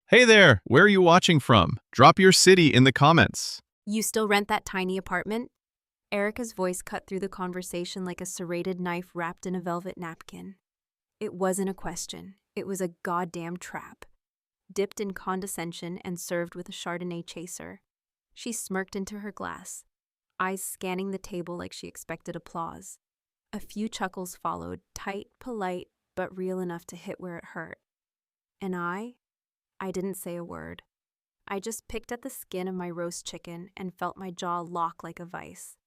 Hey there, where are you watching from? Drop your city in the comments. You still rent that tiny apartment? Erica's voice cut through the conversation like a serrated knife wrapped in a velvet napkin. It wasn't a question. It was a goddamn trap. Dipped in condescension and served with a Chardonnay chaser. She smirked into her glass, eyes scanning the table like she expected applause. A few chuckles followed, tight, polite, but real enough to hit where it hurt. And I didn't say a word. I just picked at the skin of my roast chicken and felt my jaw lock like a vice.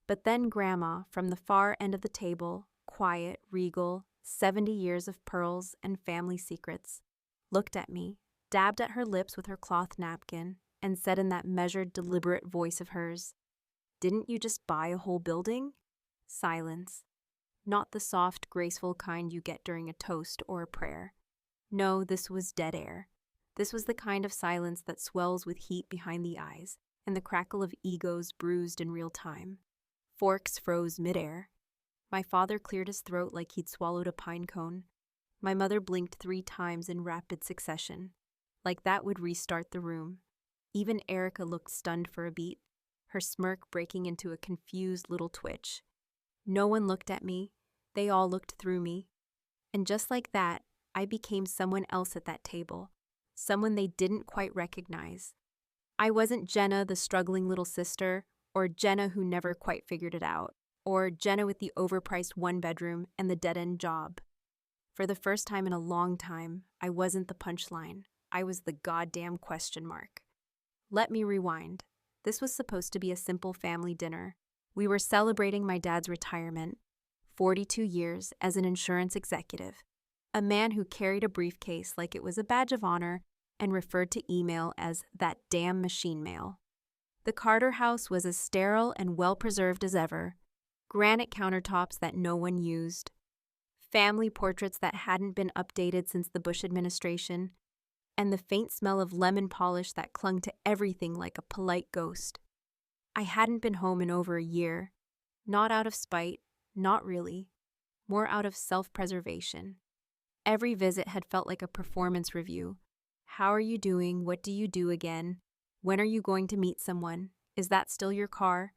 But then Grandma, from the far end of the table, quiet, regal, 70 years of pearls and family secrets, looked at me, dabbed at her lips with her cloth napkin, and said in that measured, deliberate voice of hers, "Didn't you just buy a whole building?" Silence. Not the soft, graceful kind you get during a toast or a prayer. No, this was dead air. This was the kind of silence that swells with heat behind the eyes and the crackle of egos bruised in real time. Forks froze midair. My father cleared his throat like he'd swallowed a pine cone. My mother blinked 3 times in rapid succession, like that would restart the room. Even Erica looked stunned for a beat, her smirk breaking into a confused little twitch. No one looked at me. They all looked through me. And just like that, I became someone else at that table. Someone they didn't quite recognize. I wasn't Jenna, the struggling little sister, or Jenna who never quite figured it out, or Jenna with the overpriced 1-bedroom and the dead-end job. For the first time in a long time, I wasn't the punchline. I was the goddamn question mark. Let me rewind. This was supposed to be a simple family dinner. We were celebrating my dad's retirement, 42 years as an insurance executive, a man who carried a briefcase like it was a badge of honor and referred to email as that damn machine mail. The Carter house was as sterile and well-preserved as ever, granite countertops that no one used, family portraits that hadn't been updated since the Bush administration, and the faint smell of lemon polish that clung to everything like a polite ghost. I hadn't been home in over a year, not out of spite, not really, more out of self-preservation. Every visit had felt like a performance review. How are you doing? What do you do again? When are you going to meet someone? Is that still your car?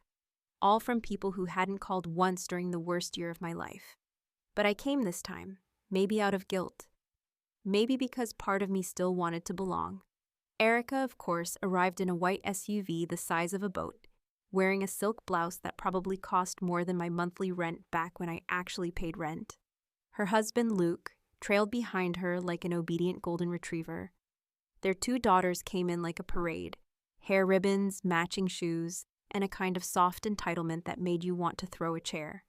All from people who hadn't called once during the worst year of my life. But I came this time, maybe out of guilt. Maybe because part of me still wanted to belong. Erica, of course, arrived in a white SUV the size of a boat, wearing a silk blouse that probably cost more than my monthly rent back when I actually paid rent. Her husband, Luke, trailed behind her like an obedient golden retriever. Their 2 daughters came in like a parade, hair ribbons, matching shoes, and a kind of soft entitlement that made you want to throw a chair.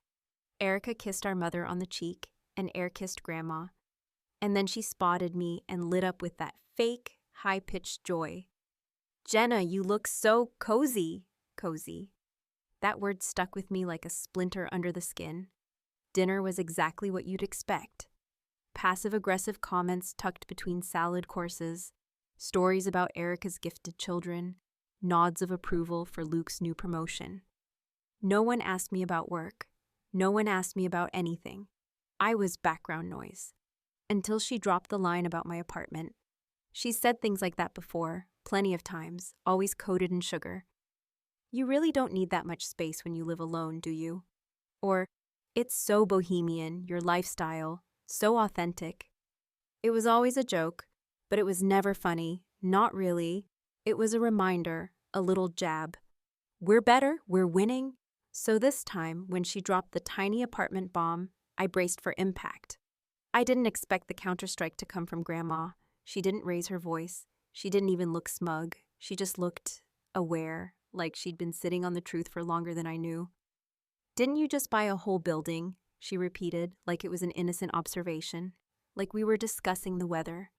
Erica kissed our mother on the cheek and air-kissed Grandma, and then she spotted me and lit up with that fake, high-pitched joy. "Jenna, you look so cozy." Cozy. That word stuck with me like a splinter under the skin. Dinner was exactly what you'd expect. Passive-aggressive comments tucked between salad courses, stories about Erica's gifted children, nods of approval for Luke's new promotion. No one asked me about work. No one asked me about anything. I was background noise. Until she dropped the line about my apartment. She's said things like that before, plenty of times, always coated in sugar. "You really don't need that much space when you live alone, do you?" Or, "It's so bohemian, your lifestyle, so authentic." It was always a joke, but it was never funny, not really. It was a reminder, a little jab. We're better, we're winning. So this time, when she dropped the tiny apartment bomb, I braced for impact. I didn't expect the counterstrike to come from Grandma. She didn't raise her voice. She didn't even look smug. She just looked aware, like she'd been sitting on the truth for longer than I knew. "Didn't you just buy a whole building?" she repeated, like it was an innocent observation, like we were discussing the weather.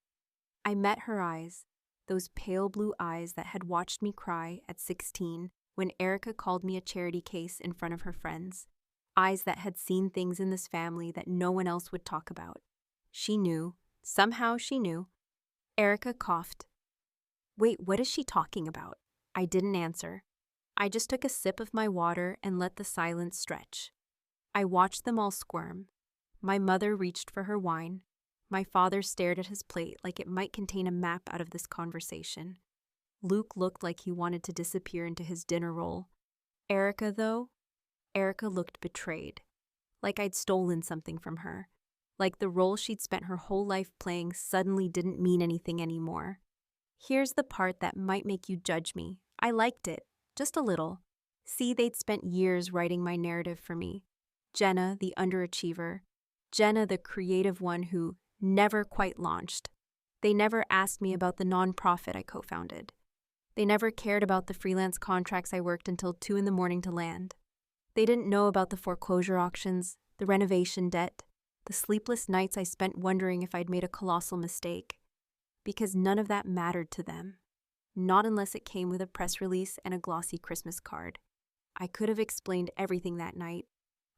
I met her eyes, those pale blue eyes that had watched me cry at 16 when Erica called me a charity case in front of her friends. Eyes that had seen things in this family that no one else would talk about. She knew. Somehow she knew. Erica coughed. "Wait, what is she talking about?" I didn't answer. I just took a sip of my water and let the silence stretch. I watched them all squirm. My mother reached for her wine. My father stared at his plate like it might contain a map out of this conversation. Luke looked like he wanted to disappear into his dinner roll. Erica, though? Erica looked betrayed. Like I'd stolen something from her. Like the role she'd spent her whole life playing suddenly didn't mean anything anymore. Here's the part that might make you judge me. I liked it. Just a little. See, they'd spent years writing my narrative for me. Jenna, the underachiever. Jenna, the creative one who never quite launched. They never asked me about the nonprofit I co-founded. They never cared about the freelance contracts I worked until 2 a.m. to land. They didn't know about the foreclosure auctions, the renovation debt, the sleepless nights I spent wondering if I'd made a colossal mistake. Because none of that mattered to them. Not unless it came with a press release and a glossy Christmas card. I could have explained everything that night.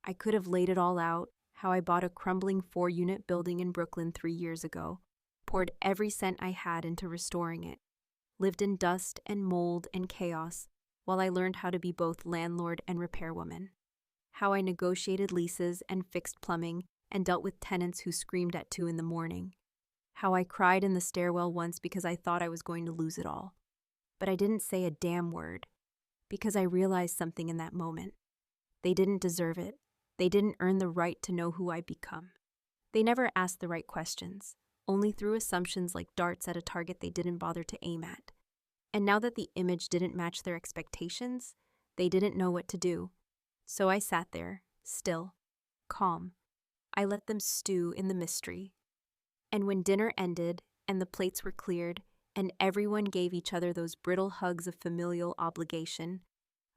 I could have laid it all out, how I bought a crumbling 4-unit building in Brooklyn 3 years ago, poured every cent I had into restoring it, lived in dust and mold and chaos while I learned how to be both landlord and repairwoman, how I negotiated leases and fixed plumbing and dealt with tenants who screamed at 2 a.m, how I cried in the stairwell once because I thought I was going to lose it all. But I didn't say a damn word, because I realized something in that moment. They didn't deserve it. They didn't earn the right to know who I'd become. They never asked the right questions, only threw assumptions like darts at a target they didn't bother to aim at. And now that the image didn't match their expectations, they didn't know what to do. So I sat there, still, calm. I let them stew in the mystery. And when dinner ended, and the plates were cleared, and everyone gave each other those brittle hugs of familial obligation,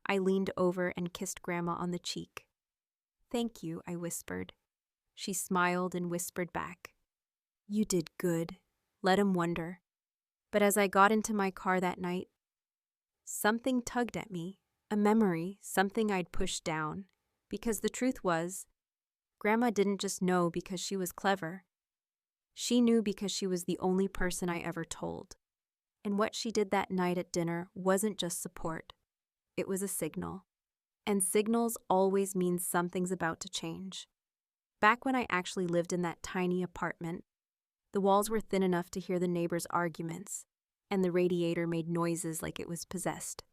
I leaned over and kissed Grandma on the cheek. "Thank you," I whispered. She smiled and whispered back, "You did good." Let him wonder. But as I got into my car that night, something tugged at me, a memory, something I'd pushed down. Because the truth was, Grandma didn't just know because she was clever. She knew because she was the only person I ever told. And what she did that night at dinner wasn't just support. It was a signal. And signals always mean something's about to change. Back when I actually lived in that tiny apartment, the walls were thin enough to hear the neighbors' arguments, and the radiator made noises like it was possessed.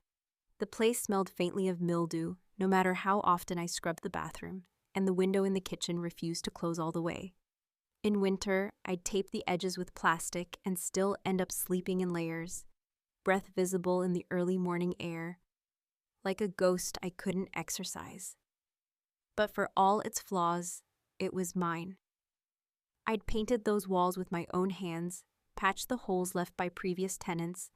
The place smelled faintly of mildew, no matter how often I scrubbed the bathroom, and the window in the kitchen refused to close all the way. In winter, I'd tape the edges with plastic and still end up sleeping in layers, breath visible in the early morning air, like a ghost I couldn't exorcise. But for all its flaws, it was mine. I'd painted those walls with my own hands, patched the holes left by previous tenants,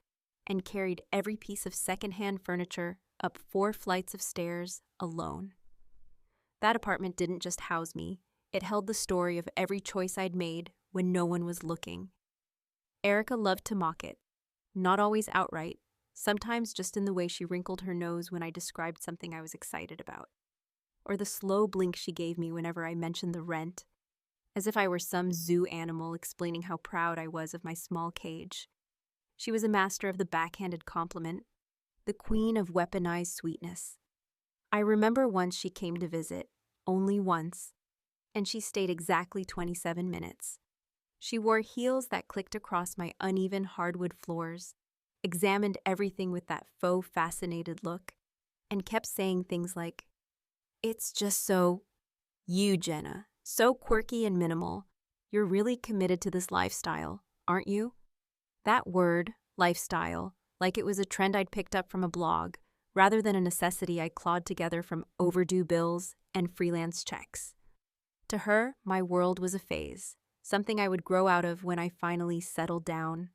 and carried every piece of secondhand furniture up 4 flights of stairs alone. That apartment didn't just house me, it held the story of every choice I'd made when no one was looking. Erica loved to mock it, not always outright, sometimes just in the way she wrinkled her nose when I described something I was excited about, or the slow blink she gave me whenever I mentioned the rent, as if I were some zoo animal explaining how proud I was of my small cage. She was a master of the backhanded compliment, the queen of weaponized sweetness. I remember once she came to visit, only once, and she stayed exactly 27 minutes. She wore heels that clicked across my uneven hardwood floors, examined everything with that faux fascinated look, and kept saying things like, "It's just so you, Jenna. So quirky and minimal. You're really committed to this lifestyle, aren't you?" That word, lifestyle, like it was a trend I'd picked up from a blog, rather than a necessity I clawed together from overdue bills and freelance checks. To her, my world was a phase, something I would grow out of when I finally settled down.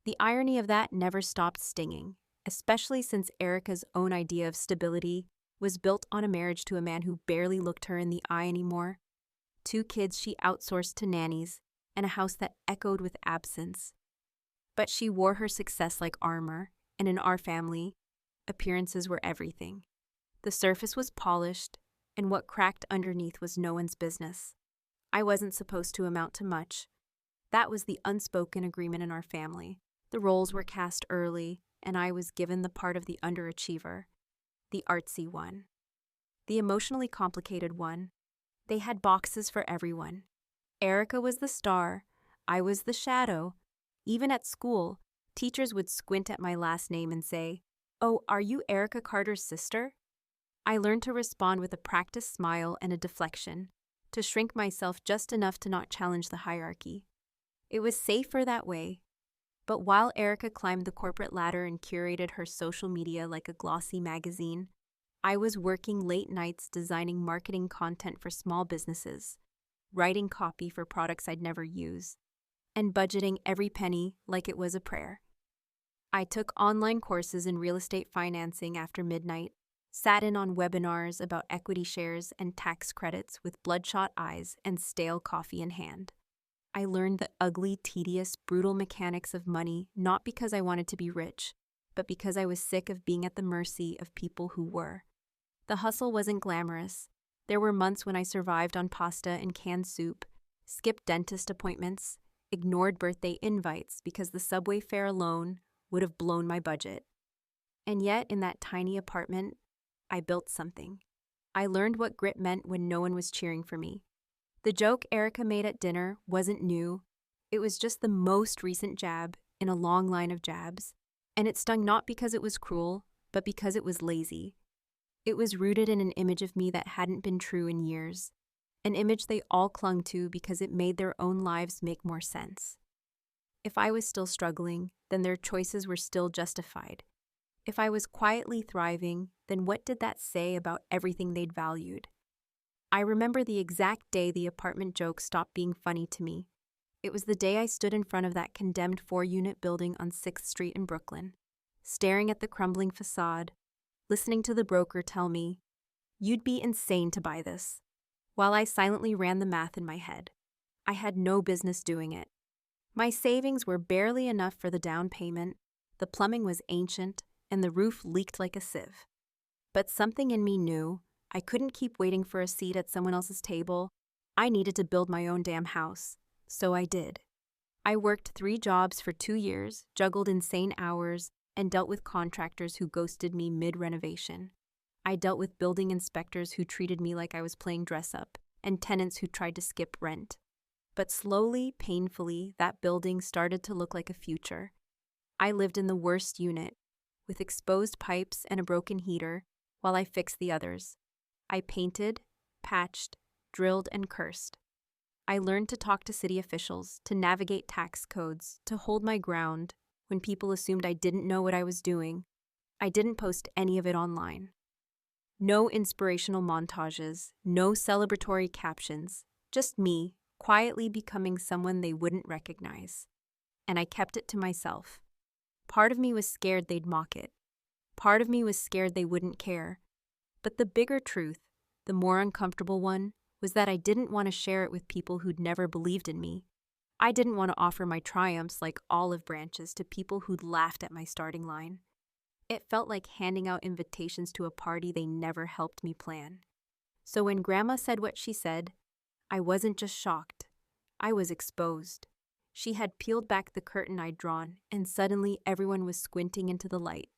The irony of that never stopped stinging, especially since Erica's own idea of stability was built on a marriage to a man who barely looked her in the eye anymore. 2 kids she outsourced to nannies, and a house that echoed with absence. But she wore her success like armor, and in our family, appearances were everything. The surface was polished, and what cracked underneath was no one's business. I wasn't supposed to amount to much. That was the unspoken agreement in our family. The roles were cast early, and I was given the part of the underachiever, the artsy one, the emotionally complicated one. They had boxes for everyone. Erica was the star, I was the shadow. Even at school, teachers would squint at my last name and say, "Oh, are you Erica Carter's sister?" I learned to respond with a practiced smile and a deflection, to shrink myself just enough to not challenge the hierarchy. It was safer that way. But while Erica climbed the corporate ladder and curated her social media like a glossy magazine, I was working late nights designing marketing content for small businesses, writing copy for products I'd never use, and budgeting every penny like it was a prayer. I took online courses in real estate financing after midnight, sat in on webinars about equity shares and tax credits with bloodshot eyes and stale coffee in hand. I learned the ugly, tedious, brutal mechanics of money not because I wanted to be rich, but because I was sick of being at the mercy of people who were. The hustle wasn't glamorous. There were months when I survived on pasta and canned soup, skipped dentist appointments, ignored birthday invites because the subway fare alone would have blown my budget. And yet, in that tiny apartment, I built something. I learned what grit meant when no one was cheering for me. The joke Erica made at dinner wasn't new. It was just the most recent jab in a long line of jabs, and it stung not because it was cruel, but because it was lazy. It was rooted in an image of me that hadn't been true in years, an image they all clung to because it made their own lives make more sense. If I was still struggling, then their choices were still justified. If I was quietly thriving, then what did that say about everything they'd valued? I remember the exact day the apartment joke stopped being funny to me. It was the day I stood in front of that condemned 4-unit building on 6th Street in Brooklyn, staring at the crumbling facade, listening to the broker tell me, "You'd be insane to buy this," while I silently ran the math in my head. I had no business doing it. My savings were barely enough for the down payment, the plumbing was ancient, and the roof leaked like a sieve. But something in me knew I couldn't keep waiting for a seat at someone else's table. I needed to build my own damn house. So I did. I worked 3 jobs for 2 years, juggled insane hours, and dealt with contractors who ghosted me mid-renovation. I dealt with building inspectors who treated me like I was playing dress-up, and tenants who tried to skip rent. But slowly, painfully, that building started to look like a future. I lived in the worst unit, with exposed pipes and a broken heater, while I fixed the others. I painted, patched, drilled, and cursed. I learned to talk to city officials, to navigate tax codes, to hold my ground when people assumed I didn't know what I was doing. I didn't post any of it online. No inspirational montages, no celebratory captions, just me, quietly becoming someone they wouldn't recognize. And I kept it to myself. Part of me was scared they'd mock it. Part of me was scared they wouldn't care. But the bigger truth, the more uncomfortable one, was that I didn't want to share it with people who'd never believed in me. I didn't want to offer my triumphs like olive branches to people who'd laughed at my starting line. It felt like handing out invitations to a party they never helped me plan. So when Grandma said what she said, I wasn't just shocked. I was exposed. She had peeled back the curtain I'd drawn, and suddenly everyone was squinting into the light,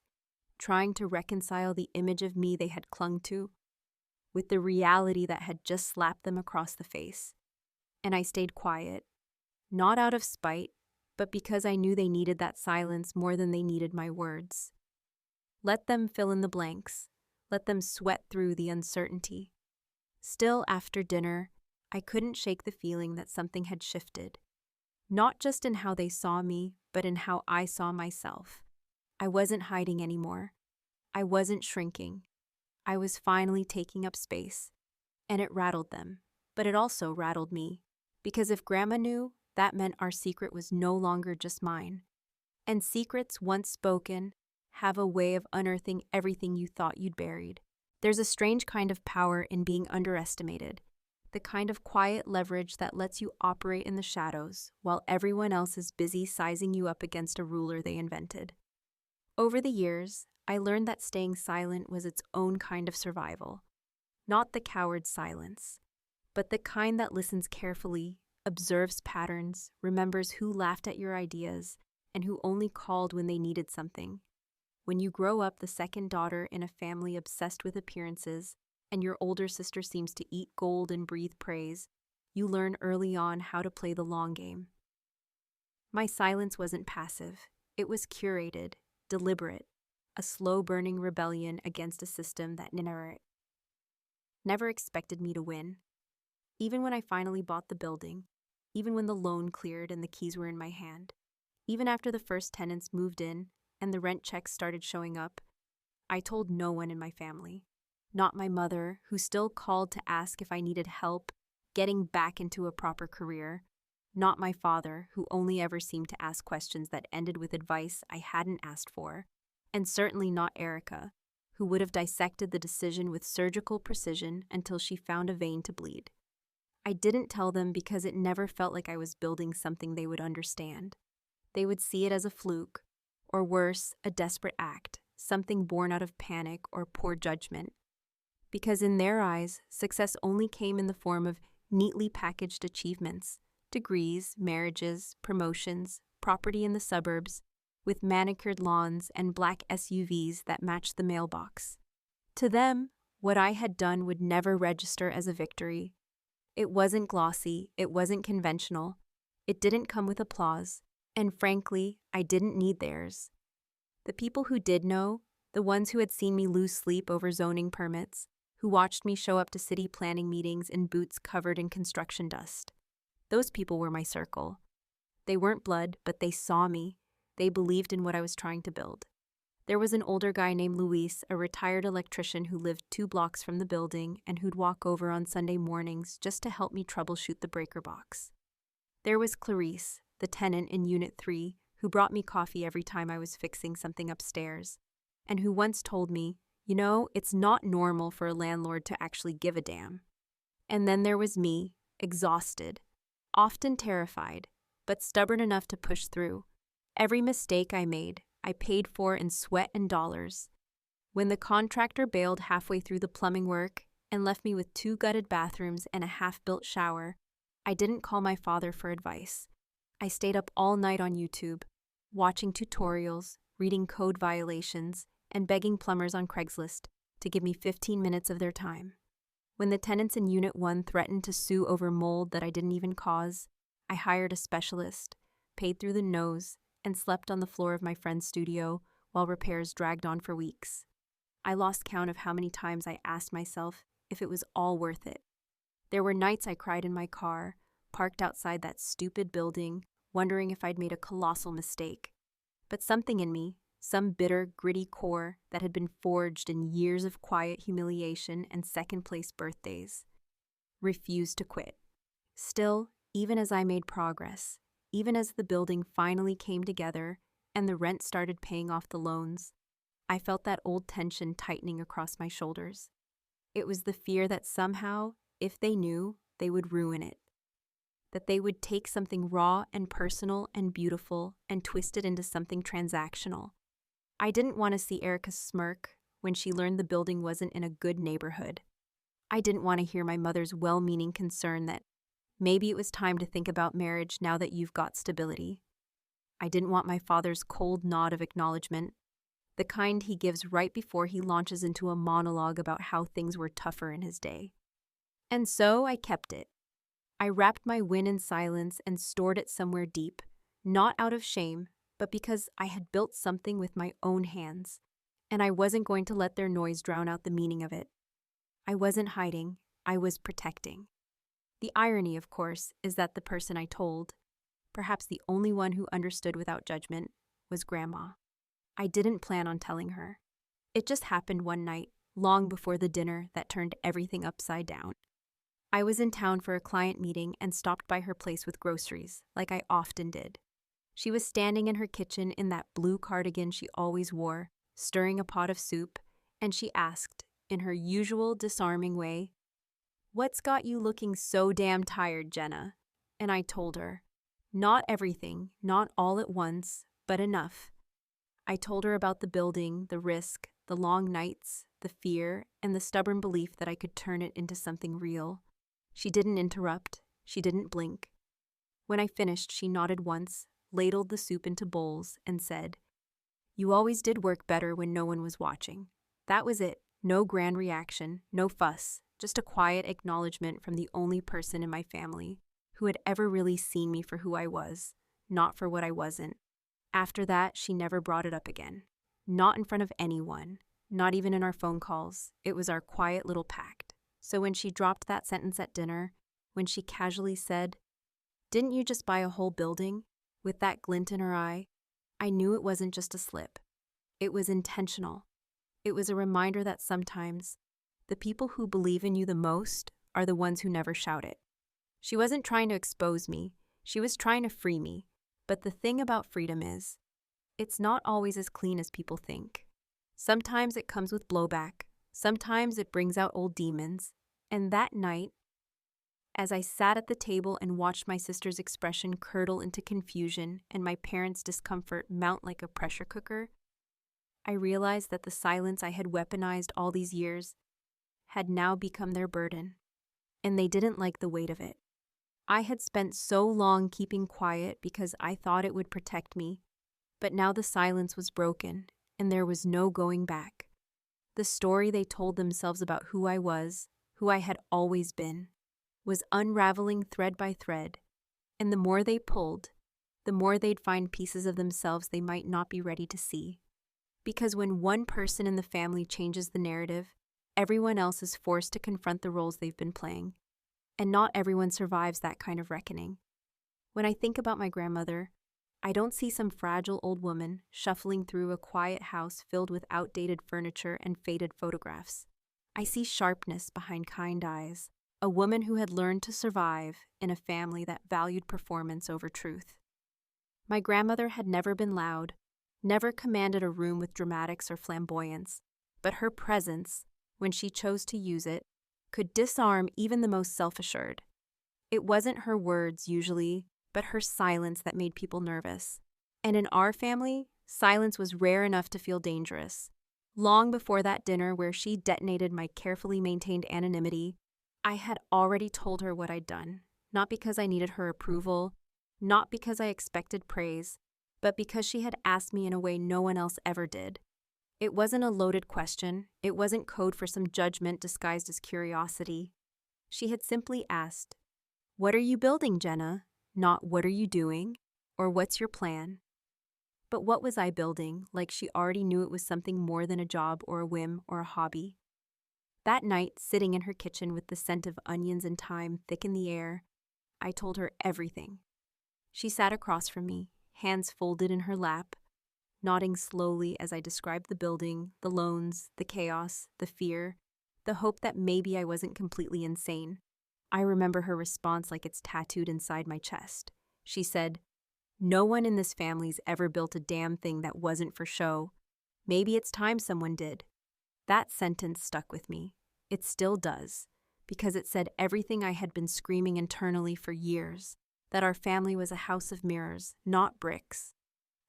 trying to reconcile the image of me they had clung to with the reality that had just slapped them across the face. And I stayed quiet, not out of spite, but because I knew they needed that silence more than they needed my words. Let them fill in the blanks. Let them sweat through the uncertainty. Still, after dinner, I couldn't shake the feeling that something had shifted. Not just in how they saw me, but in how I saw myself. I wasn't hiding anymore. I wasn't shrinking. I was finally taking up space. And it rattled them, but it also rattled me. Because if Grandma knew, that meant our secret was no longer just mine. And secrets, once spoken, have a way of unearthing everything you thought you'd buried. There's a strange kind of power in being underestimated, the kind of quiet leverage that lets you operate in the shadows while everyone else is busy sizing you up against a ruler they invented. Over the years, I learned that staying silent was its own kind of survival. Not the coward silence, but the kind that listens carefully, observes patterns, remembers who laughed at your ideas, and who only called when they needed something. When you grow up the second daughter in a family obsessed with appearances, and your older sister seems to eat gold and breathe praise, you learn early on how to play the long game. My silence wasn't passive. It was curated, deliberate, a slow-burning rebellion against a system that never expected me to win. Even when I finally bought the building, even when the loan cleared and the keys were in my hand, even after the first tenants moved in and the rent checks started showing up, I told no one in my family. Not my mother, who still called to ask if I needed help getting back into a proper career. Not my father, who only ever seemed to ask questions that ended with advice I hadn't asked for. And certainly not Erica, who would have dissected the decision with surgical precision until she found a vein to bleed. I didn't tell them because it never felt like I was building something they would understand. They would see it as a fluke, or worse, a desperate act, something born out of panic or poor judgment. Because in their eyes, success only came in the form of neatly packaged achievements, degrees, marriages, promotions, property in the suburbs, with manicured lawns and black SUVs that matched the mailbox. To them, what I had done would never register as a victory. It wasn't glossy, it wasn't conventional, it didn't come with applause, and frankly, I didn't need theirs. The people who did know, the ones who had seen me lose sleep over zoning permits, who watched me show up to city planning meetings in boots covered in construction dust. Those people were my circle. They weren't blood, but they saw me. They believed in what I was trying to build. There was an older guy named Luis, a retired electrician who lived 2 blocks from the building and who'd walk over on Sunday mornings just to help me troubleshoot the breaker box. There was Clarice, the tenant in Unit 3, who brought me coffee every time I was fixing something upstairs, and who once told me, you know, it's not normal for a landlord to actually give a damn. And then there was me, exhausted, often terrified, but stubborn enough to push through. Every mistake I made, I paid for in sweat and dollars. When the contractor bailed halfway through the plumbing work and left me with 2 gutted bathrooms and a half-built shower, I didn't call my father for advice. I stayed up all night on YouTube, watching tutorials, reading code violations, and begging plumbers on Craigslist to give me 15 minutes of their time. When the tenants in Unit 1 threatened to sue over mold that I didn't even cause, I hired a specialist, paid through the nose, and slept on the floor of my friend's studio while repairs dragged on for weeks. I lost count of how many times I asked myself if it was all worth it. There were nights I cried in my car, parked outside that stupid building, wondering if I'd made a colossal mistake. But something in me, some bitter, gritty core that had been forged in years of quiet humiliation and second-place birthdays, refused to quit. Still, even as I made progress, even as the building finally came together and the rent started paying off the loans, I felt that old tension tightening across my shoulders. It was the fear that somehow, if they knew, they would ruin it. That they would take something raw and personal and beautiful and twist it into something transactional. I didn't want to see Erica smirk when she learned the building wasn't in a good neighborhood. I didn't want to hear my mother's well-meaning concern that maybe it was time to think about marriage now that you've got stability. I didn't want my father's cold nod of acknowledgement, the kind he gives right before he launches into a monologue about how things were tougher in his day. And so I kept it. I wrapped my win in silence and stored it somewhere deep, not out of shame, but because I had built something with my own hands, and I wasn't going to let their noise drown out the meaning of it. I wasn't hiding, I was protecting. The irony, of course, is that the person I told, perhaps the only one who understood without judgment, was Grandma. I didn't plan on telling her. It just happened one night, long before the dinner that turned everything upside down. I was in town for a client meeting and stopped by her place with groceries, like I often did. She was standing in her kitchen in that blue cardigan she always wore, stirring a pot of soup, and she asked, in her usual disarming way, "What's got you looking so damn tired, Jenna?" And I told her, not everything, not all at once, but enough. I told her about the building, the risk, the long nights, the fear, and the stubborn belief that I could turn it into something real. She didn't interrupt. She didn't blink. When I finished, she nodded once, ladled the soup into bowls, and said, "You always did work better when no one was watching." That was it. No grand reaction, no fuss, just a quiet acknowledgement from the only person in my family who had ever really seen me for who I was, not for what I wasn't. After that, she never brought it up again. Not in front of anyone, not even in our phone calls. It was our quiet little pact. So when she dropped that sentence at dinner, when she casually said, "Didn't you just buy a whole building?" with that glint in her eye, I knew it wasn't just a slip. It was intentional. It was a reminder that sometimes the people who believe in you the most are the ones who never shout it. She wasn't trying to expose me. She was trying to free me. But the thing about freedom is, it's not always as clean as people think. Sometimes it comes with blowback. Sometimes it brings out old demons. And that night, as I sat at the table and watched my sister's expression curdle into confusion and my parents' discomfort mount like a pressure cooker, I realized that the silence I had weaponized all these years had now become their burden, and they didn't like the weight of it. I had spent so long keeping quiet because I thought it would protect me, but now the silence was broken, and there was no going back. The story they told themselves about who I was, who I had always been, was unraveling thread by thread, and the more they pulled, the more they'd find pieces of themselves they might not be ready to see. Because when one person in the family changes the narrative, everyone else is forced to confront the roles they've been playing, and not everyone survives that kind of reckoning. When I think about my grandmother, I don't see some fragile old woman shuffling through a quiet house filled with outdated furniture and faded photographs. I see sharpness behind kind eyes, a woman who had learned to survive in a family that valued performance over truth. My grandmother had never been loud, never commanded a room with dramatics or flamboyance, but her presence, when she chose to use it, could disarm even the most self-assured. It wasn't her words, usually, but her silence that made people nervous. And in our family, silence was rare enough to feel dangerous. Long before that dinner where she detonated my carefully maintained anonymity, I had already told her what I'd done, not because I needed her approval, not because I expected praise, but because she had asked me in a way no one else ever did. It wasn't a loaded question. It wasn't code for some judgment disguised as curiosity. She had simply asked, "What are you building, Jenna?" Not "What are you doing?" or "What's your plan?" But what was I building, like she already knew it was something more than a job or a whim or a hobby? That night, sitting in her kitchen with the scent of onions and thyme thick in the air, I told her everything. She sat across from me, hands folded in her lap, nodding slowly as I described the building, the loans, the chaos, the fear, the hope that maybe I wasn't completely insane. I remember her response like it's tattooed inside my chest. She said, "No one in this family's ever built a damn thing that wasn't for show. Maybe it's time someone did." That sentence stuck with me. It still does, because it said everything I had been screaming internally for years, that our family was a house of mirrors, not bricks.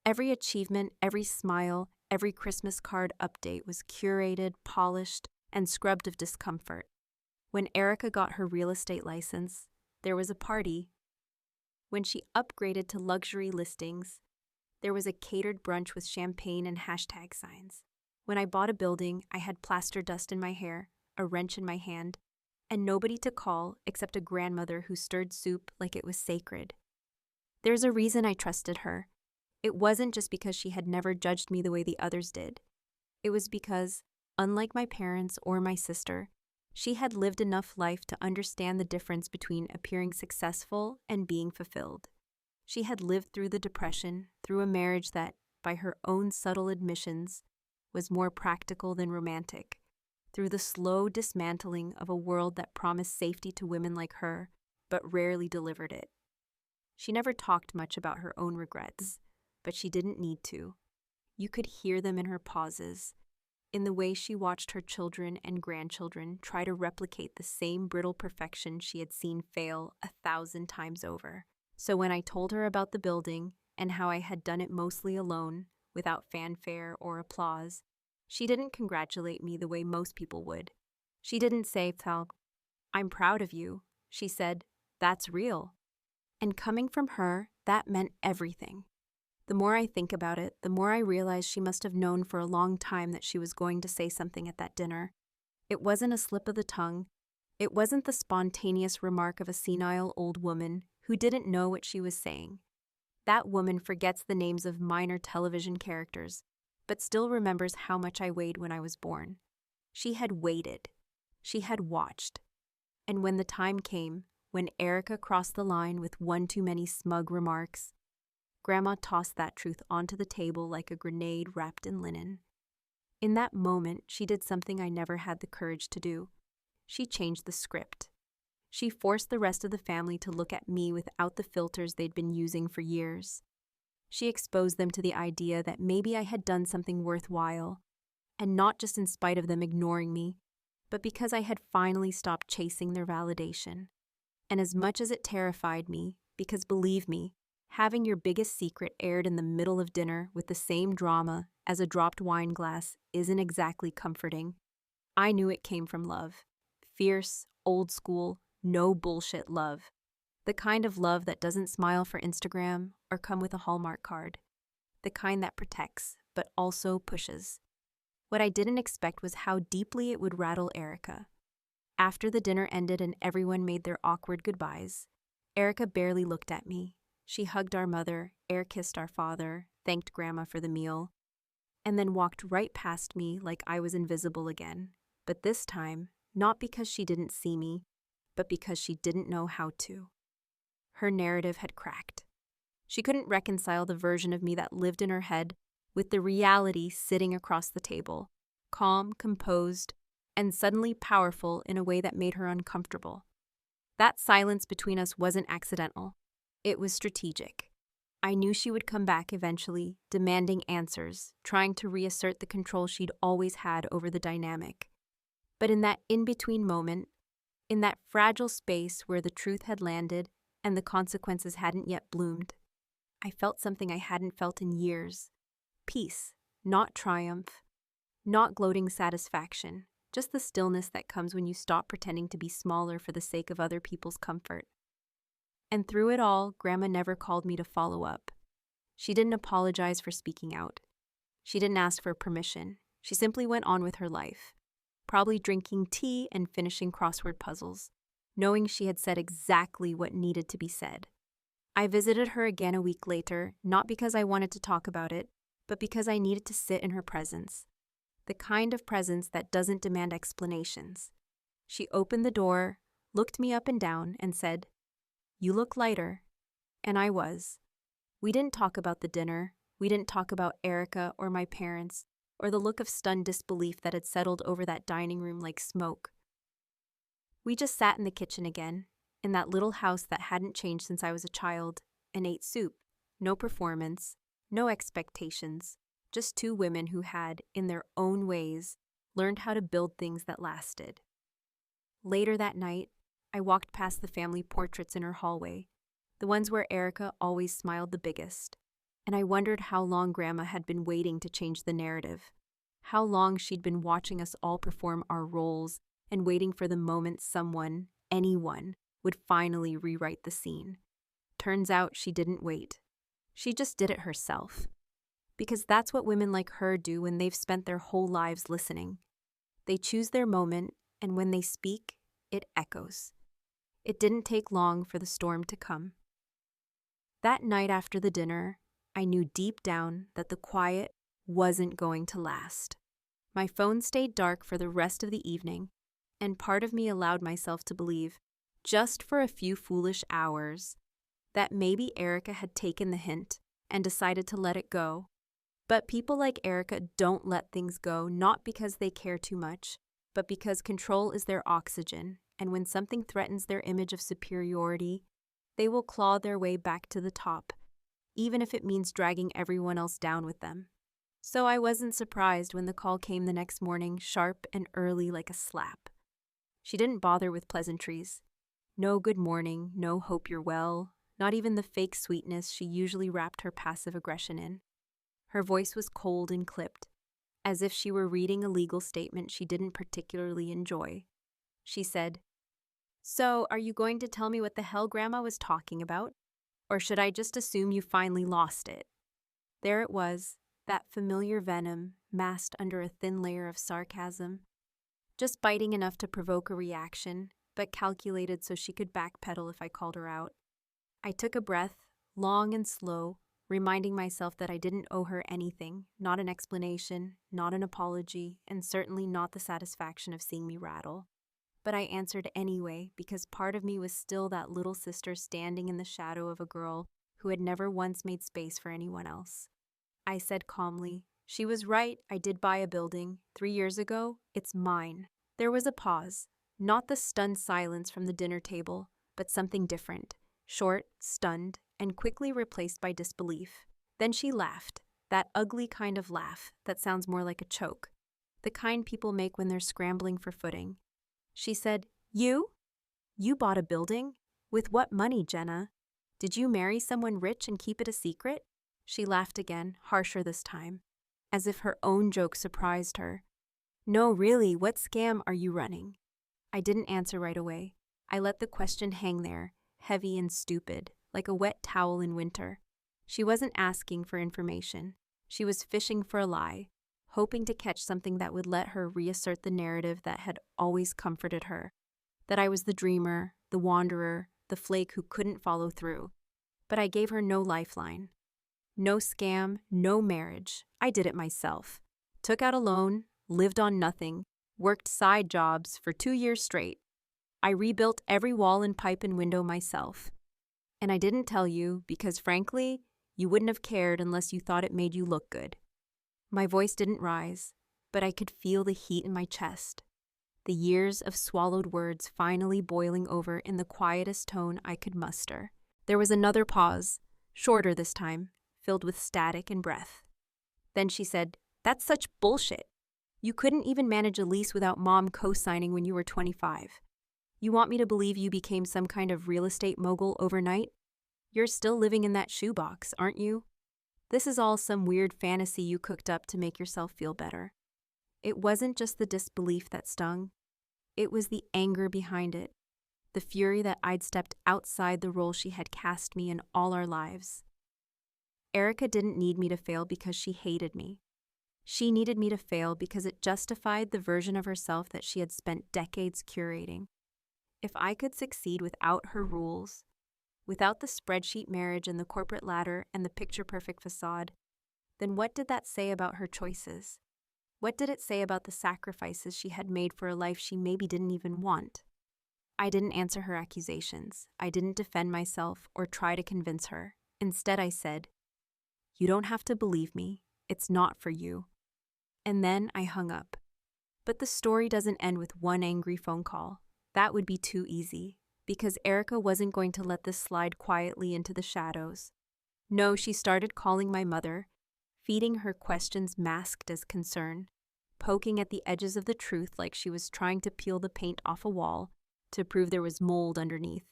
Every achievement, every smile, every Christmas card update was curated, polished, and scrubbed of discomfort. When Erica got her real estate license, there was a party. When she upgraded to luxury listings, there was a catered brunch with champagne and hashtag signs. When I bought a building, I had plaster dust in my hair, a wrench in my hand, and nobody to call except a grandmother who stirred soup like it was sacred. There's a reason I trusted her. It wasn't just because she had never judged me the way the others did. It was because, unlike my parents or my sister, she had lived enough life to understand the difference between appearing successful and being fulfilled. She had lived through the Depression, through a marriage that, by her own subtle admissions, was more practical than romantic, through the slow dismantling of a world that promised safety to women like her, but rarely delivered it. She never talked much about her own regrets, but she didn't need to. You could hear them in her pauses, in the way she watched her children and grandchildren try to replicate the same brittle perfection she had seen fail 1,000 times over. So when I told her about the building and how I had done it mostly alone, without fanfare or applause, she didn't congratulate me the way most people would. She didn't say, "Tal, I'm proud of you." She said, "That's real." And coming from her, that meant everything. The more I think about it, the more I realize she must have known for a long time that she was going to say something at that dinner. It wasn't a slip of the tongue. It wasn't the spontaneous remark of a senile old woman who didn't know what she was saying. That woman forgets the names of minor television characters, but still remembers how much I weighed when I was born. She had waited. She had watched. And when the time came, when Erica crossed the line with one too many smug remarks, Grandma tossed that truth onto the table like a grenade wrapped in linen. In that moment, she did something I never had the courage to do. She changed the script. She forced the rest of the family to look at me without the filters they'd been using for years. She exposed them to the idea that maybe I had done something worthwhile, and not just in spite of them ignoring me, but because I had finally stopped chasing their validation. And as much as it terrified me, because believe me, having your biggest secret aired in the middle of dinner with the same drama as a dropped wine glass isn't exactly comforting, I knew it came from love. Fierce, old school, no bullshit love. The kind of love that doesn't smile for Instagram or come with a Hallmark card. The kind that protects, but also pushes. What I didn't expect was how deeply it would rattle Erica. After the dinner ended and everyone made their awkward goodbyes, Erica barely looked at me. She hugged our mother, air-kissed our father, thanked Grandma for the meal, and then walked right past me like I was invisible again. But this time, not because she didn't see me, but because she didn't know how to. Her narrative had cracked. She couldn't reconcile the version of me that lived in her head with the reality sitting across the table, calm, composed, and suddenly powerful in a way that made her uncomfortable. That silence between us wasn't accidental. It was strategic. I knew she would come back eventually, demanding answers, trying to reassert the control she'd always had over the dynamic. But in that in-between moment, in that fragile space where the truth had landed and the consequences hadn't yet bloomed, I felt something I hadn't felt in years. Peace, not triumph, not gloating satisfaction, just the stillness that comes when you stop pretending to be smaller for the sake of other people's comfort. And through it all, Grandma never called me to follow up. She didn't apologize for speaking out. She didn't ask for permission. She simply went on with her life, probably drinking tea and finishing crossword puzzles, knowing she had said exactly what needed to be said. I visited her again a week later, not because I wanted to talk about it, but because I needed to sit in her presence. The kind of presence that doesn't demand explanations. She opened the door, looked me up and down, and said, "You look lighter." And I was. We didn't talk about the dinner. We didn't talk about Erica or my parents, or the look of stunned disbelief that had settled over that dining room like smoke. We just sat in the kitchen again, in that little house that hadn't changed since I was a child, and ate soup. No performance, no expectations, just two women who had, in their own ways, learned how to build things that lasted. Later that night, I walked past the family portraits in her hallway, the ones where Erica always smiled the biggest, and I wondered how long Grandma had been waiting to change the narrative, how long she'd been watching us all perform our roles and waiting for the moment someone, anyone, would finally rewrite the scene. Turns out she didn't wait. She just did it herself. Because that's what women like her do when they've spent their whole lives listening. They choose their moment, and when they speak, it echoes. It didn't take long for the storm to come. That night after the dinner, I knew deep down that the quiet wasn't going to last. My phone stayed dark for the rest of the evening, and part of me allowed myself to believe, just for a few foolish hours, that maybe Erica had taken the hint and decided to let it go. But people like Erica don't let things go, not because they care too much, but because control is their oxygen, and when something threatens their image of superiority, they will claw their way back to the top, even if it means dragging everyone else down with them. So I wasn't surprised when the call came the next morning, sharp and early like a slap. She didn't bother with pleasantries. No good morning, no hope you're well, not even the fake sweetness she usually wrapped her passive aggression in. Her voice was cold and clipped, as if she were reading a legal statement she didn't particularly enjoy. She said, "So, are you going to tell me what the hell Grandma was talking about? Or should I just assume you finally lost it?" There it was, that familiar venom masked under a thin layer of sarcasm, just biting enough to provoke a reaction, but calculated so she could backpedal if I called her out. I took a breath, long and slow, reminding myself that I didn't owe her anything, not an explanation, not an apology, and certainly not the satisfaction of seeing me rattle. But I answered anyway because part of me was still that little sister standing in the shadow of a girl who had never once made space for anyone else. I said calmly, "She was right, I did buy a building. 3 years ago, it's mine." There was a pause, not the stunned silence from the dinner table, but something different, short, stunned, and quickly replaced by disbelief. Then she laughed, that ugly kind of laugh that sounds more like a choke, the kind people make when they're scrambling for footing. She said, "You? You bought a building? With what money, Jenna? Did you marry someone rich and keep it a secret?" She laughed again, harsher this time, as if her own joke surprised her. "No, really, what scam are you running?" I didn't answer right away. I let the question hang there, heavy and stupid, like a wet towel in winter. She wasn't asking for information. She was fishing for a lie, hoping to catch something that would let her reassert the narrative that had always comforted her, that I was the dreamer, the wanderer, the flake who couldn't follow through. But I gave her no lifeline. No scam, no marriage. I did it myself. Took out a loan, lived on nothing, worked side jobs for 2 years straight. I rebuilt every wall and pipe and window myself. And I didn't tell you because, frankly, you wouldn't have cared unless you thought it made you look good. My voice didn't rise, but I could feel the heat in my chest. The years of swallowed words finally boiling over in the quietest tone I could muster. There was another pause, shorter this time, filled with static and breath. Then she said, "That's such bullshit. You couldn't even manage a lease without Mom co-signing when you were 25. You want me to believe you became some kind of real estate mogul overnight? You're still living in that shoebox, aren't you? This is all some weird fantasy you cooked up to make yourself feel better." It wasn't just the disbelief that stung. It was the anger behind it, the fury that I'd stepped outside the role she had cast me in all our lives. Erica didn't need me to fail because she hated me. She needed me to fail because it justified the version of herself that she had spent decades curating. If I could succeed without her rules, without the spreadsheet marriage and the corporate ladder and the picture-perfect facade, then what did that say about her choices? What did it say about the sacrifices she had made for a life she maybe didn't even want? I didn't answer her accusations. I didn't defend myself or try to convince her. Instead, I said, "You don't have to believe me. It's not for you." And then I hung up. But the story doesn't end with one angry phone call. That would be too easy, because Erica wasn't going to let this slide quietly into the shadows. No, she started calling my mother, feeding her questions masked as concern, poking at the edges of the truth like she was trying to peel the paint off a wall to prove there was mold underneath.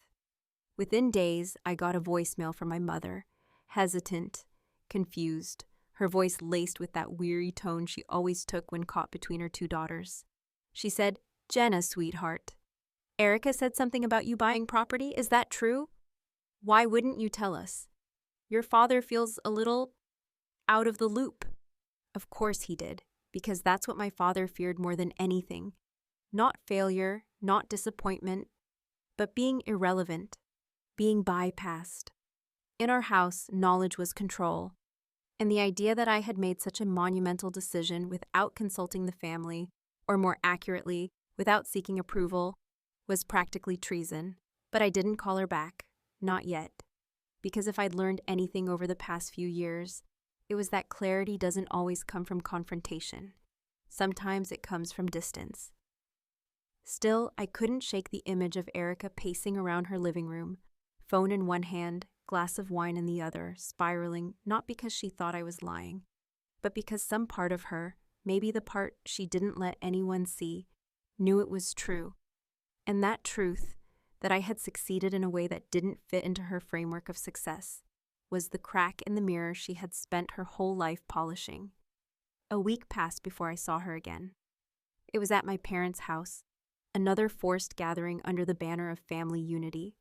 Within days, I got a voicemail from my mother, hesitant, confused, her voice laced with that weary tone she always took when caught between her two daughters. She said, "Jenna, sweetheart, Erica said something about you buying property. Is that true? Why wouldn't you tell us? Your father feels a little out of the loop." Of course he did, because that's what my father feared more than anything. Not failure, not disappointment, but being irrelevant, being bypassed. In our house, knowledge was control, and the idea that I had made such a monumental decision without consulting the family, or more accurately, without seeking approval, was practically treason. But I didn't call her back, not yet, because if I'd learned anything over the past few years, it was that clarity doesn't always come from confrontation. Sometimes it comes from distance. Still, I couldn't shake the image of Erica pacing around her living room, phone in one hand, glass of wine in the other, spiraling, not because she thought I was lying, but because some part of her, maybe the part she didn't let anyone see, knew it was true. And that truth, that I had succeeded in a way that didn't fit into her framework of success, was the crack in the mirror she had spent her whole life polishing. A week passed before I saw her again. It was at my parents' house, another forced gathering under the banner of family unity.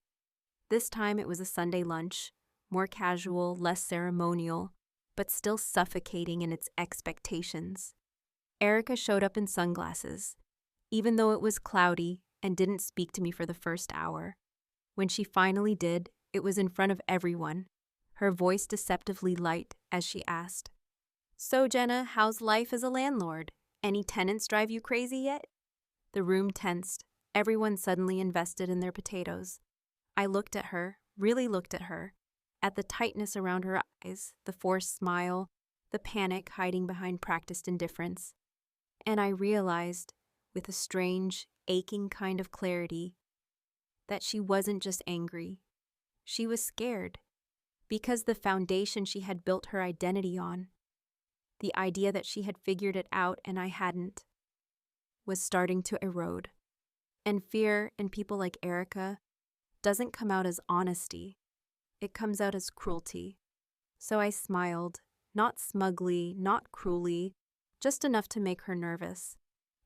This time it was a Sunday lunch, more casual, less ceremonial, but still suffocating in its expectations. Erica showed up in sunglasses, even though it was cloudy, and didn't speak to me for the first hour. When she finally did, it was in front of everyone. her voice deceptively light as she asked, "So, Jenna, how's life as a landlord? Any tenants drive you crazy yet?" The room tensed, everyone suddenly invested in their potatoes. I looked at her, really looked at her, at the tightness around her eyes, the forced smile, the panic hiding behind practiced indifference. And I realized, with a strange, aching kind of clarity, that she wasn't just angry. She was scared, because the foundation she had built her identity on, the idea that she had figured it out and I hadn't, was starting to erode. And fear in people like Erica doesn't come out as honesty. It comes out as cruelty. So I smiled, not smugly, not cruelly, just enough to make her nervous.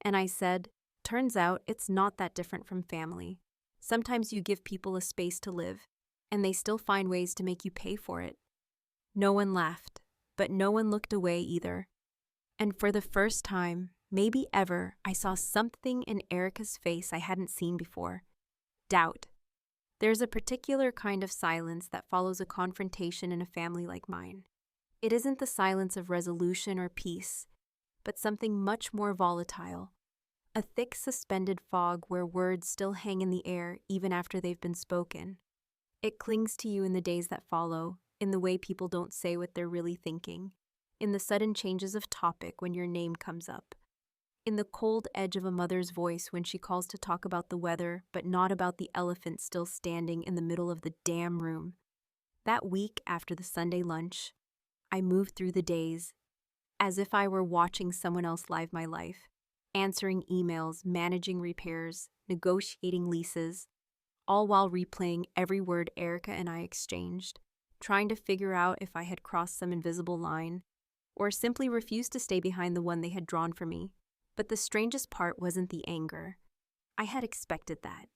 And I said, "Turns out it's not that different from family. Sometimes you give people a space to live, and they still find ways to make you pay for it." No one laughed, but no one looked away either. And for the first time, maybe ever, I saw something in Erica's face I hadn't seen before. Doubt. There's a particular kind of silence that follows a confrontation in a family like mine. It isn't the silence of resolution or peace, but something much more volatile. A thick suspended fog where words still hang in the air even after they've been spoken. It clings to you in the days that follow, in the way people don't say what they're really thinking, in the sudden changes of topic when your name comes up, in the cold edge of a mother's voice when she calls to talk about the weather, but not about the elephant still standing in the middle of the damn room. That week after the Sunday lunch, I moved through the days as if I were watching someone else live my life, answering emails, managing repairs, negotiating leases, all while replaying every word Erica and I exchanged, trying to figure out if I had crossed some invisible line, or simply refused to stay behind the one they had drawn for me. But the strangest part wasn't the anger. I had expected that.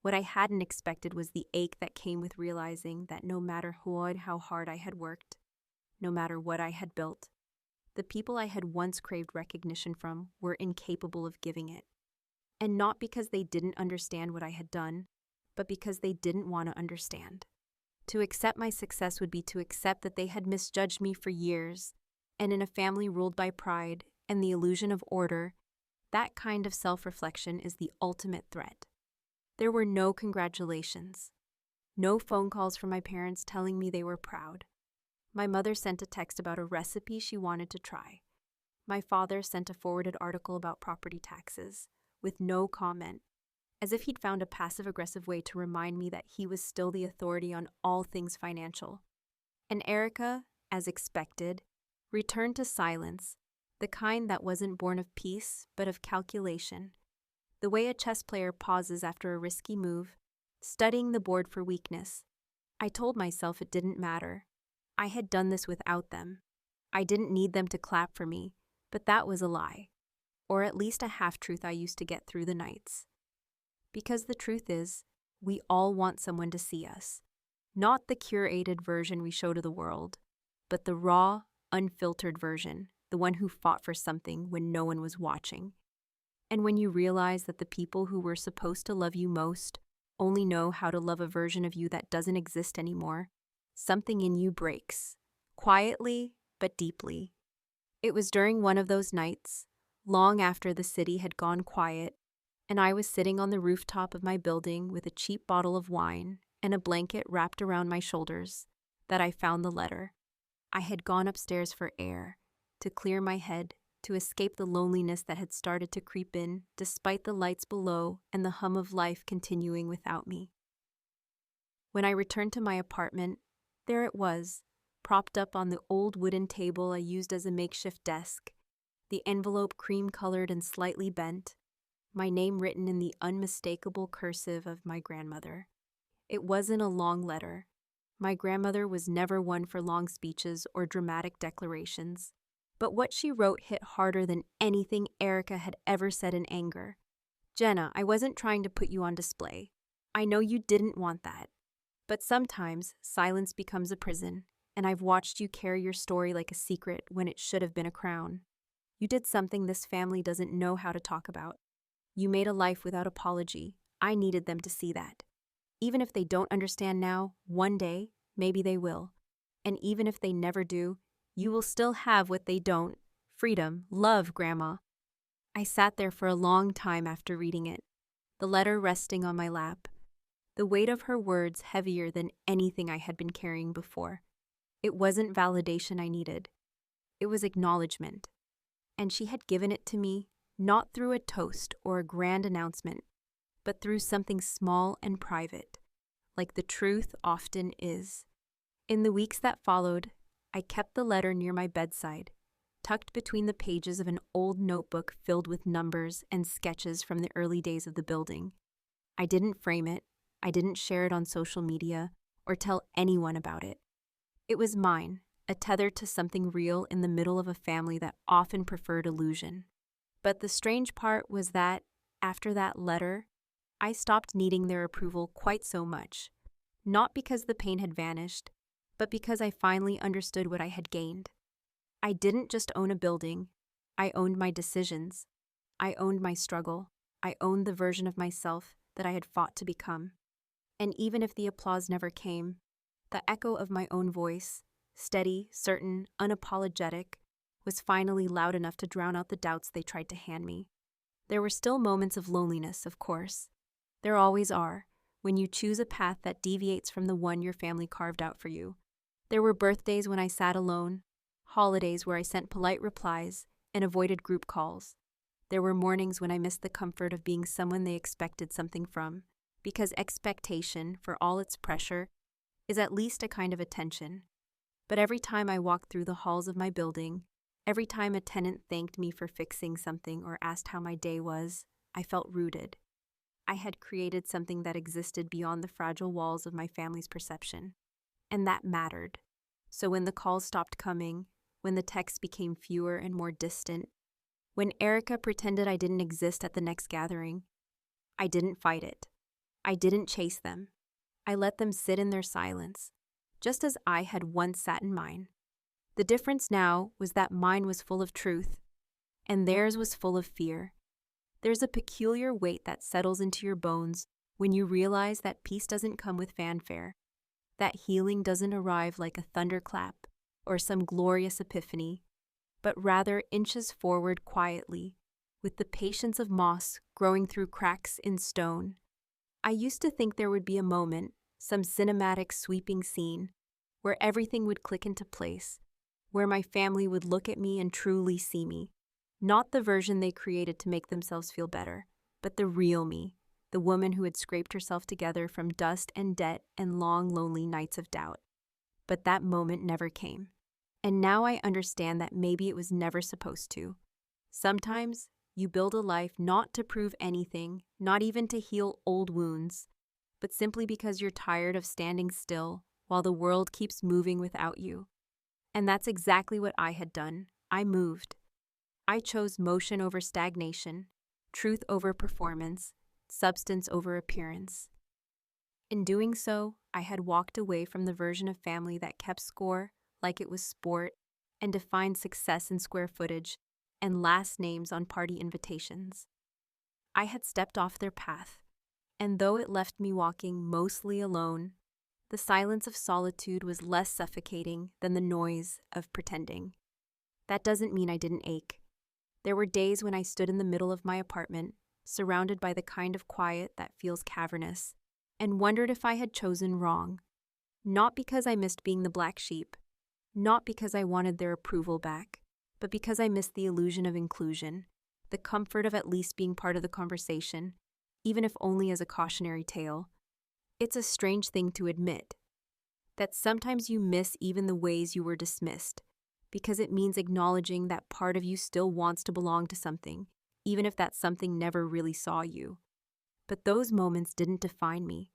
What I hadn't expected was the ache that came with realizing that no matter how hard I had worked, no matter what I had built, the people I had once craved recognition from were incapable of giving it. And not because they didn't understand what I had done, but because they didn't want to understand. To accept my success would be to accept that they had misjudged me for years, and in a family ruled by pride and the illusion of order, that kind of self-reflection is the ultimate threat. There were no congratulations, no phone calls from my parents telling me they were proud. My mother sent a text about a recipe she wanted to try. My father sent a forwarded article about property taxes, with no comment, as if he'd found a passive-aggressive way to remind me that he was still the authority on all things financial. And Erica, as expected, returned to silence, the kind that wasn't born of peace, but of calculation. The way a chess player pauses after a risky move, studying the board for weakness. I told myself it didn't matter. I had done this without them. I didn't need them to clap for me, but that was a lie. Or at least a half-truth I used to get through the nights. Because the truth is, we all want someone to see us. Not the curated version we show to the world, but the raw, unfiltered version, the one who fought for something when no one was watching. And when you realize that the people who were supposed to love you most only know how to love a version of you that doesn't exist anymore, something in you breaks, quietly but deeply. It was during one of those nights, long after the city had gone quiet, and I was sitting on the rooftop of my building with a cheap bottle of wine and a blanket wrapped around my shoulders, that I found the letter. I had gone upstairs for air, to clear my head, to escape the loneliness that had started to creep in despite the lights below and the hum of life continuing without me. When I returned to my apartment, there it was, propped up on the old wooden table I used as a makeshift desk, the envelope cream-colored and slightly bent, my name written in the unmistakable cursive of my grandmother. It wasn't a long letter. My grandmother was never one for long speeches or dramatic declarations, but what she wrote hit harder than anything Erica had ever said in anger. "Jenna, I wasn't trying to put you on display. I know you didn't want that. But sometimes silence becomes a prison, and I've watched you carry your story like a secret when it should have been a crown. You did something this family doesn't know how to talk about. You made a life without apology. I needed them to see that. Even if they don't understand now, one day, maybe they will. And even if they never do, you will still have what they don't: freedom, love, Grandma. I sat there for a long time after reading it, the letter resting on my lap, the weight of her words heavier than anything I had been carrying before. It wasn't validation I needed. It was acknowledgement. And she had given it to me, not through a toast or a grand announcement, but through something small and private, like the truth often is. In the weeks that followed, I kept the letter near my bedside, tucked between the pages of an old notebook filled with numbers and sketches from the early days of the building. I didn't frame it, I didn't share it on social media, or tell anyone about it. It was mine, a tether to something real in the middle of a family that often preferred illusion. But the strange part was that, after that letter, I stopped needing their approval quite so much. Not because the pain had vanished, but because I finally understood what I had gained. I didn't just own a building, I owned my decisions. I owned my struggle. I owned the version of myself that I had fought to become. And even if the applause never came, the echo of my own voice, steady, certain, unapologetic, was finally loud enough to drown out the doubts they tried to hand me. There were still moments of loneliness, of course. There always are, when you choose a path that deviates from the one your family carved out for you. There were birthdays when I sat alone, holidays where I sent polite replies and avoided group calls. There were mornings when I missed the comfort of being someone they expected something from, because expectation, for all its pressure, is at least a kind of attention. But every time I walked through the halls of my building, every time a tenant thanked me for fixing something or asked how my day was, I felt rooted. I had created something that existed beyond the fragile walls of my family's perception. And that mattered. So when the calls stopped coming, when the texts became fewer and more distant, when Erica pretended I didn't exist at the next gathering, I didn't fight it. I didn't chase them. I let them sit in their silence, just as I had once sat in mine. The difference now was that mine was full of truth, and theirs was full of fear. There's a peculiar weight that settles into your bones when you realize that peace doesn't come with fanfare, that healing doesn't arrive like a thunderclap or some glorious epiphany, but rather inches forward quietly, with the patience of moss growing through cracks in stone. I used to think there would be a moment, some cinematic sweeping scene, where everything would click into place, where my family would look at me and truly see me. Not the version they created to make themselves feel better, but the real me, the woman who had scraped herself together from dust and debt and long, lonely nights of doubt. But that moment never came. And now I understand that maybe it was never supposed to. Sometimes you build a life not to prove anything, not even to heal old wounds, but simply because you're tired of standing still while the world keeps moving without you. And that's exactly what I had done. I moved. I chose motion over stagnation, truth over performance, substance over appearance. In doing so, I had walked away from the version of family that kept score like it was sport and defined success in square footage and last names on party invitations. I had stepped off their path, and though it left me walking mostly alone, the silence of solitude was less suffocating than the noise of pretending. That doesn't mean I didn't ache. There were days when I stood in the middle of my apartment, surrounded by the kind of quiet that feels cavernous, and wondered if I had chosen wrong. Not because I missed being the black sheep, not because I wanted their approval back, but because I missed the illusion of inclusion, the comfort of at least being part of the conversation, even if only as a cautionary tale. It's a strange thing to admit, that sometimes you miss even the ways you were dismissed, because it means acknowledging that part of you still wants to belong to something, even if that something never really saw you. But those moments didn't define me.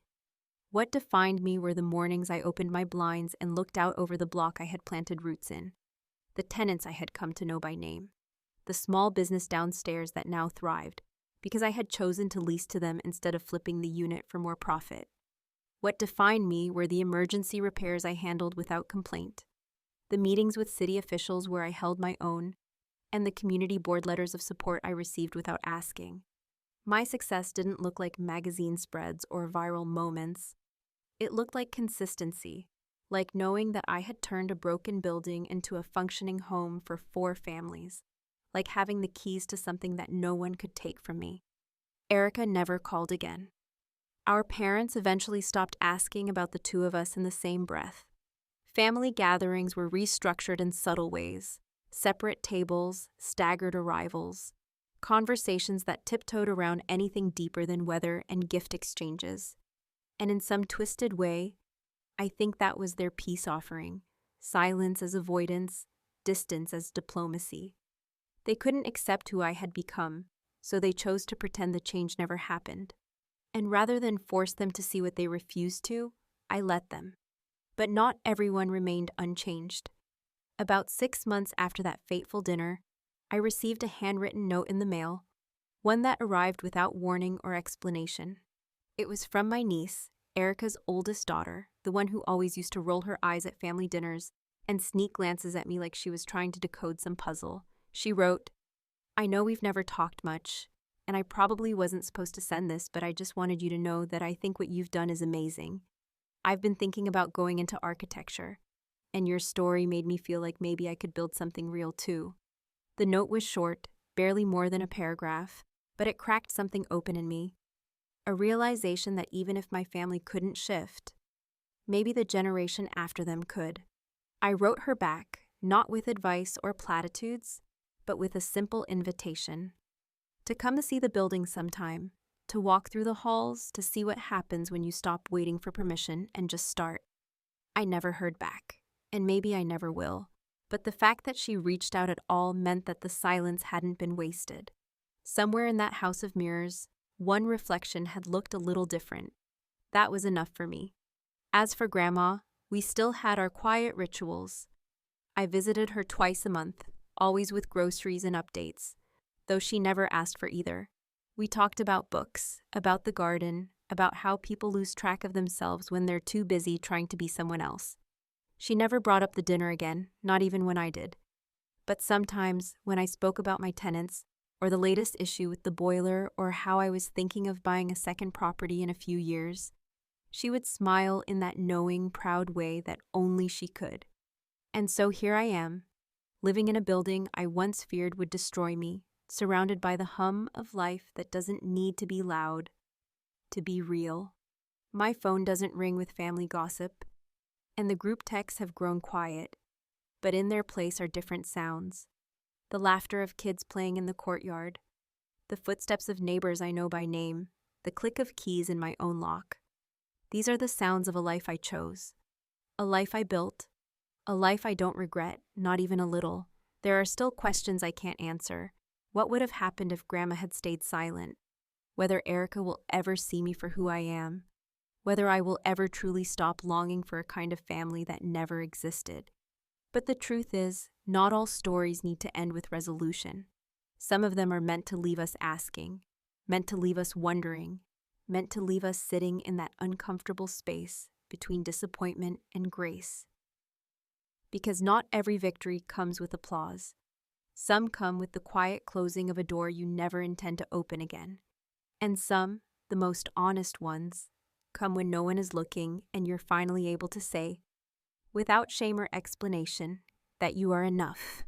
What defined me were the mornings I opened my blinds and looked out over the block I had planted roots in, the tenants I had come to know by name, the small business downstairs that now thrived, because I had chosen to lease to them instead of flipping the unit for more profit. What defined me were the emergency repairs I handled without complaint, the meetings with city officials where I held my own, and the community board letters of support I received without asking. My success didn't look like magazine spreads or viral moments. It looked like consistency, like knowing that I had turned a broken building into a functioning home for 4 families, like having the keys to something that no one could take from me. Erica never called again. Our parents eventually stopped asking about the two of us in the same breath. Family gatherings were restructured in subtle ways: separate tables, staggered arrivals, conversations that tiptoed around anything deeper than weather and gift exchanges. And in some twisted way, I think that was their peace offering: silence as avoidance, distance as diplomacy. They couldn't accept who I had become, so they chose to pretend the change never happened. And rather than force them to see what they refused to, I let them. But not everyone remained unchanged. About 6 months after that fateful dinner, I received a handwritten note in the mail, one that arrived without warning or explanation. It was from my niece, Erica's oldest daughter, the one who always used to roll her eyes at family dinners and sneak glances at me like she was trying to decode some puzzle. She wrote, "I know we've never talked much, and I probably wasn't supposed to send this, but I just wanted you to know that I think what you've done is amazing. I've been thinking about going into architecture, and your story made me feel like maybe I could build something real too." The note was short, barely more than a paragraph, but it cracked something open in me. A realization that even if my family couldn't shift, maybe the generation after them could. I wrote her back, not with advice or platitudes, but with a simple invitation to come to see the building sometime, to walk through the halls, to see what happens when you stop waiting for permission and just start. I never heard back, and maybe I never will, but the fact that she reached out at all meant that the silence hadn't been wasted. Somewhere in that house of mirrors, one reflection had looked a little different. That was enough for me. As for Grandma, we still had our quiet rituals. I visited her twice a month, always with groceries and updates, though she never asked for either. We talked about books, about the garden, about how people lose track of themselves when they're too busy trying to be someone else. She never brought up the dinner again, not even when I did. But sometimes, when I spoke about my tenants, or the latest issue with the boiler, or how I was thinking of buying a second property in a few years, she would smile in that knowing, proud way that only she could. And so here I am, living in a building I once feared would destroy me, surrounded by the hum of life that doesn't need to be loud, to be real. My phone doesn't ring with family gossip, and the group texts have grown quiet, but in their place are different sounds. The laughter of kids playing in the courtyard, the footsteps of neighbors I know by name, the click of keys in my own lock. These are the sounds of a life I chose, a life I built, a life I don't regret, not even a little. There are still questions I can't answer. What would have happened if Grandma had stayed silent? Whether Erica will ever see me for who I am? Whether I will ever truly stop longing for a kind of family that never existed? But the truth is, not all stories need to end with resolution. Some of them are meant to leave us asking, meant to leave us wondering, meant to leave us sitting in that uncomfortable space between disappointment and grace. Because not every victory comes with applause. Some come with the quiet closing of a door you never intend to open again. And some, the most honest ones, come when no one is looking and you're finally able to say, without shame or explanation, that you are enough.